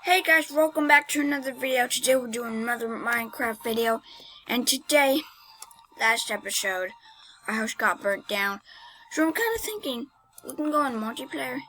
Hey guys, welcome back to another video. Today we're doing another Minecraft video. And today, last episode, our house got burnt down. So I'm kind of thinking, we can go in multiplayer.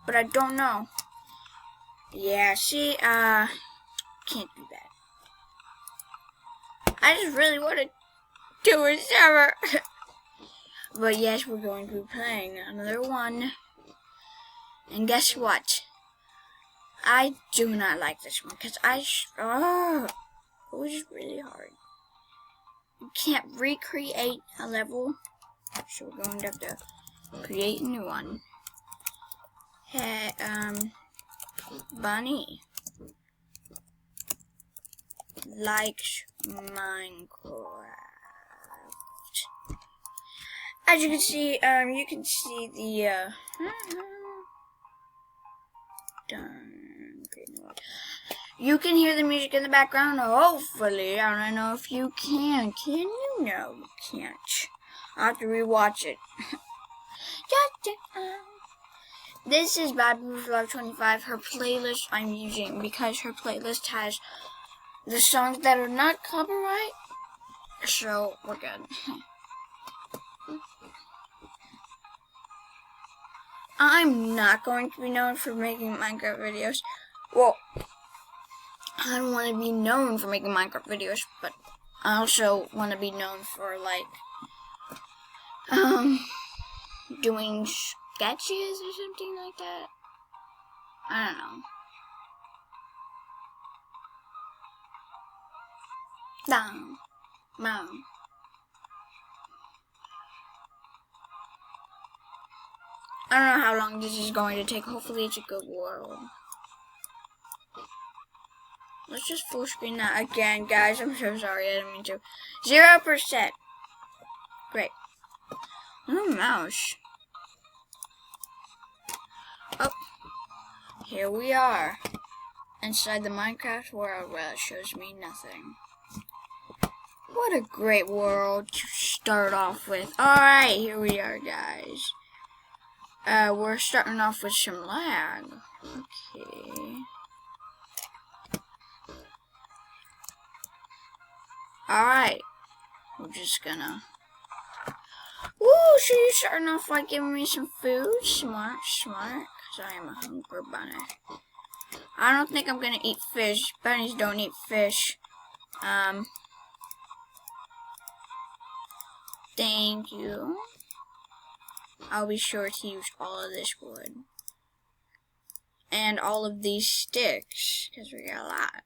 But I don't know. Yeah, see, can't do that. I just really want to do a server. But yes, we're going to be playing another one. And guess what? I do not like this one because it was really hard. You can't recreate a level, so we're going to have to create a new one. Hey, Bunny likes Minecraft. As you can see, the you can hear the music in the background, hopefully. I don't know if you can. Can you? No, you can't. I'll have to rewatch it. This is Bad Boo Vlog 25, her playlist I'm using because her playlist has the songs that are not copyright. So, we're good. I'm not going to be known for making Minecraft videos. Well, I don't want to be known for making Minecraft videos, but I also want to be known for, like, doing sketches or something like that. I don't know. No. I don't know how long this is going to take. Hopefully it's a good world. Let's just full screen that again, guys. I'm so sorry. I didn't mean to. 0%. Great. Oh, mouse. Oh. Here we are. Inside the Minecraft world where it shows me nothing. What a great world to start off with. Alright, here we are, guys. We're starting off with some lag. Okay. Alright. We're just gonna... Woo! So you're starting off by giving me some food? Smart. Because I am a hungry bunny. I don't think I'm gonna eat fish. Bunnies don't eat fish. Thank you. I'll be sure to use all of this wood. And all of these sticks. Because we got a lot.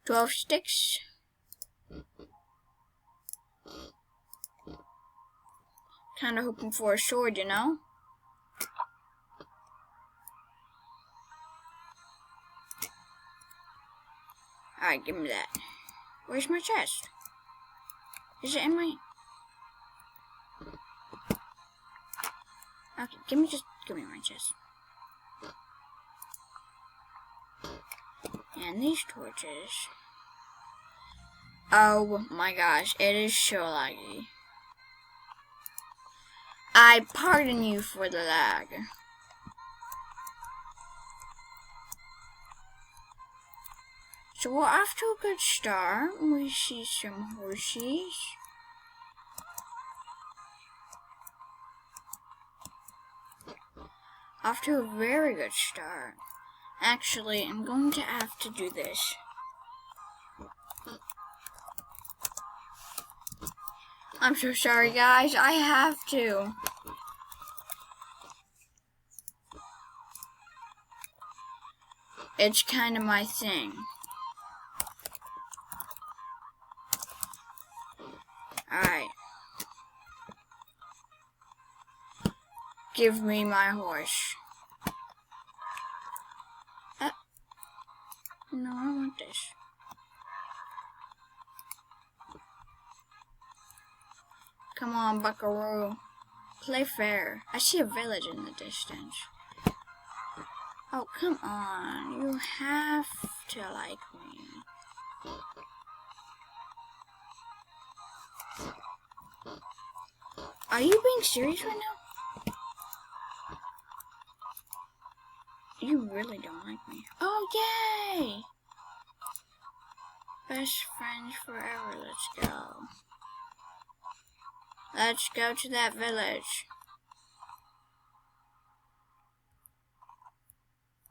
12 sticks. Kind of hoping for a sword, you know? Alright, give me that. Where's my chest? Is it in my... Okay, give me my chest. And these torches. Oh my gosh, it is so laggy. I pardon you for the lag. So we're off to a good start. We see some horses. Off to a very good start. Actually, I'm going to have to do this. I'm so sorry, guys. I have to. It's kind of my thing. Alright. Give me my horse. No, I want this. Come on, buckaroo. Play fair. I see a village in the distance. Oh, come on. You have to like me. Are you being serious right now? You really don't like me. Oh, yay! Best friends forever. Let's go. Let's go to that village.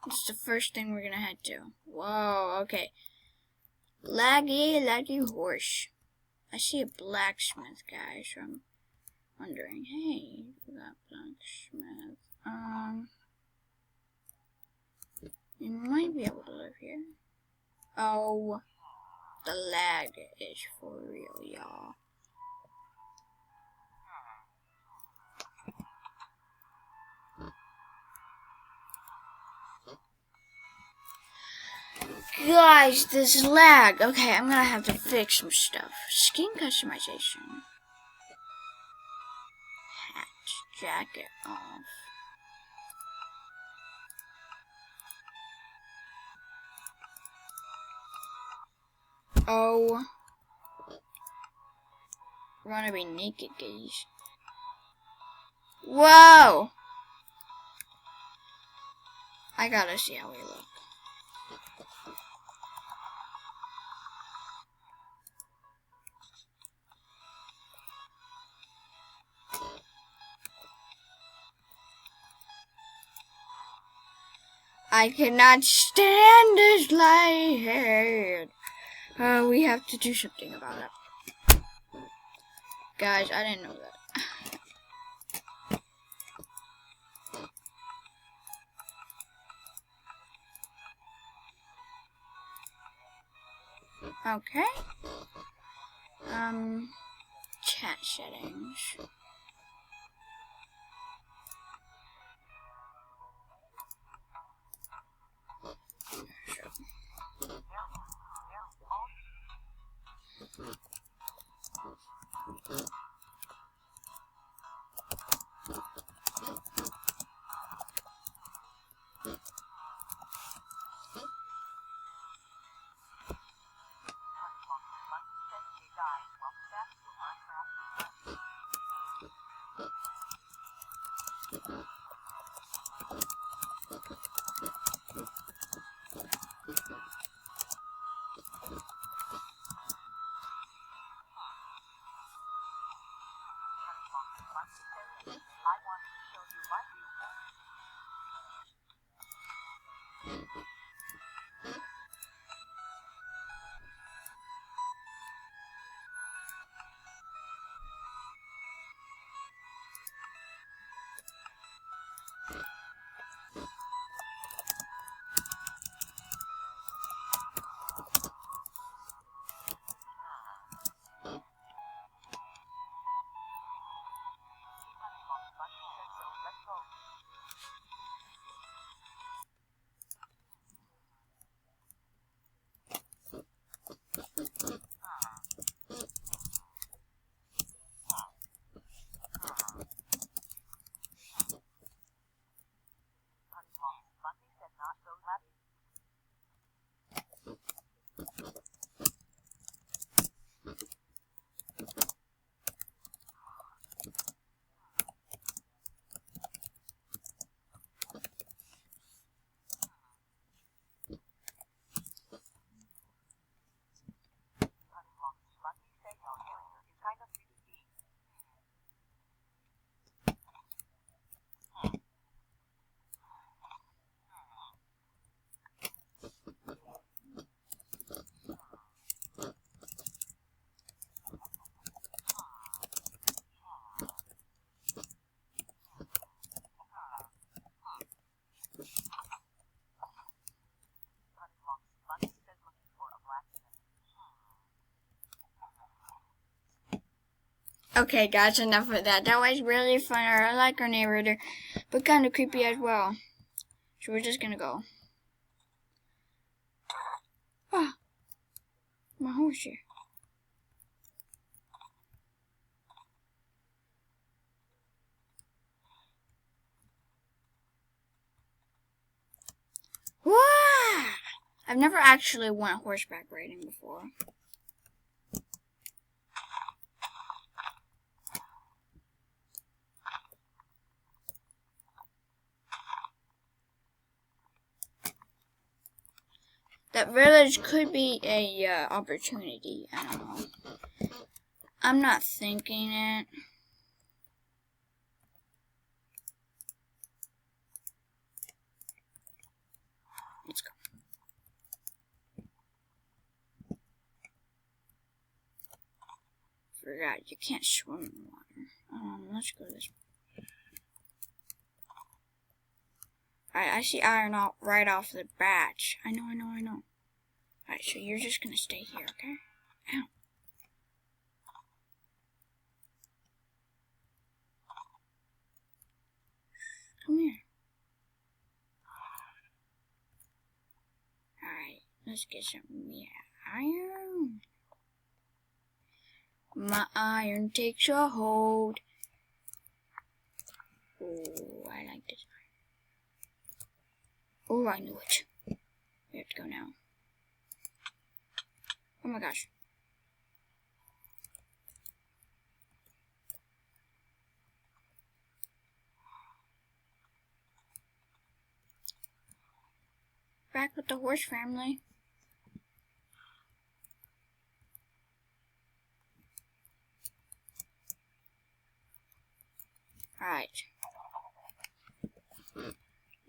This is the first thing we're gonna head to. Whoa, okay. Laggy horse. I see a blacksmith guy, so I'm wondering, hey, that blacksmith. You might be able to live here. Oh, the lag is for real, y'all. Guys, this lag. Okay, I'm gonna have to fix some stuff. Skin customization. Hat, jacket off. Oh. We're gonna be naked, guys. Whoa! I gotta see how we look. I cannot stand this light. We have to do something about it. Guys, I didn't know that. Okay. Chat settings. Okay, guys, enough of that. That was really fun. I like our narrator, but kind of creepy as well. So we're just gonna go. Ah, my horse here. Wah! I've never actually went horseback riding before. That village could be a opportunity. I don't know. I'm not thinking it. Let's go. Forgot you can't swim in water. Let's go this way. Alright, I see iron right off the bat. I know. Alright, so you're just gonna stay here, okay? Ow. Come here. Alright, let's get some iron. My iron takes a hold. Oh, I like this iron. Oh, I knew it. We have to go now. Oh my gosh. Back with the horse family. Alright.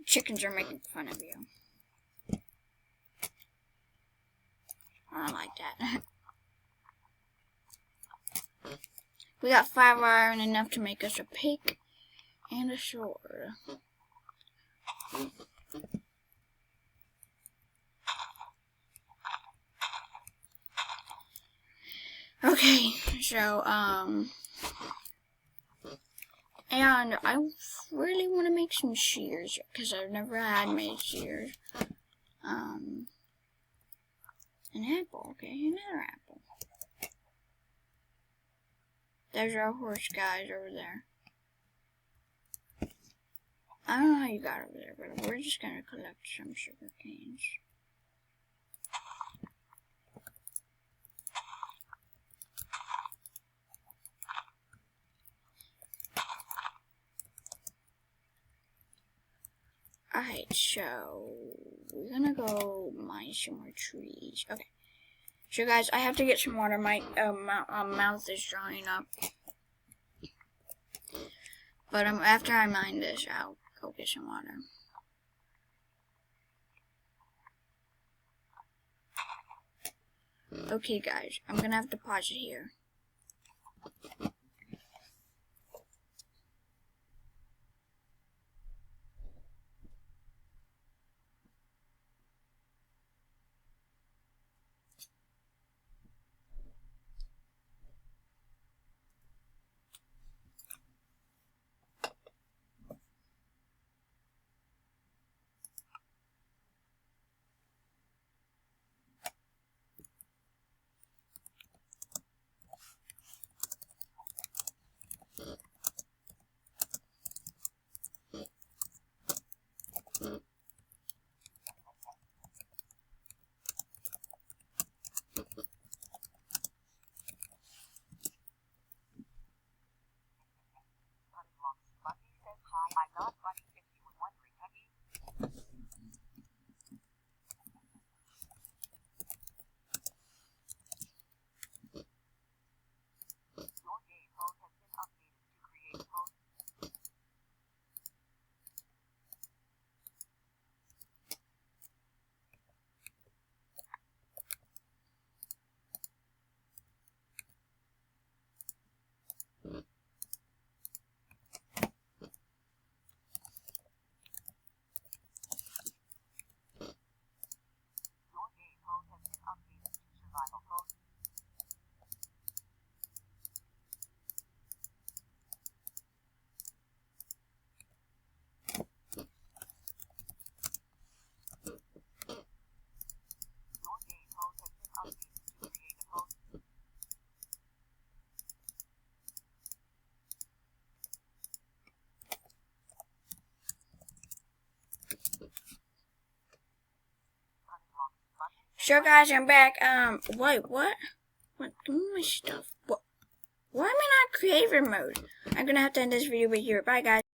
Chickens are making fun of you. I don't like that. We got 5 iron, enough to make us a pick and a sword. Okay, so, and I really want to make some shears, because I've never had made shears. An apple, okay, another apple. There's our horse guys over there. I don't know how you got over there, but we're just gonna collect some sugar canes. Alright, so we're gonna go mine some more trees. Okay. So guys, I have to get some water. My mouth is drying up. But after I mine this, I'll go get some water. Okay guys, I'm gonna have to pause it here. So guys, I'm back. Wait, what? What? Give me my stuff. What? Why am I not creative mode? I'm gonna have to end this video right here. Bye, guys.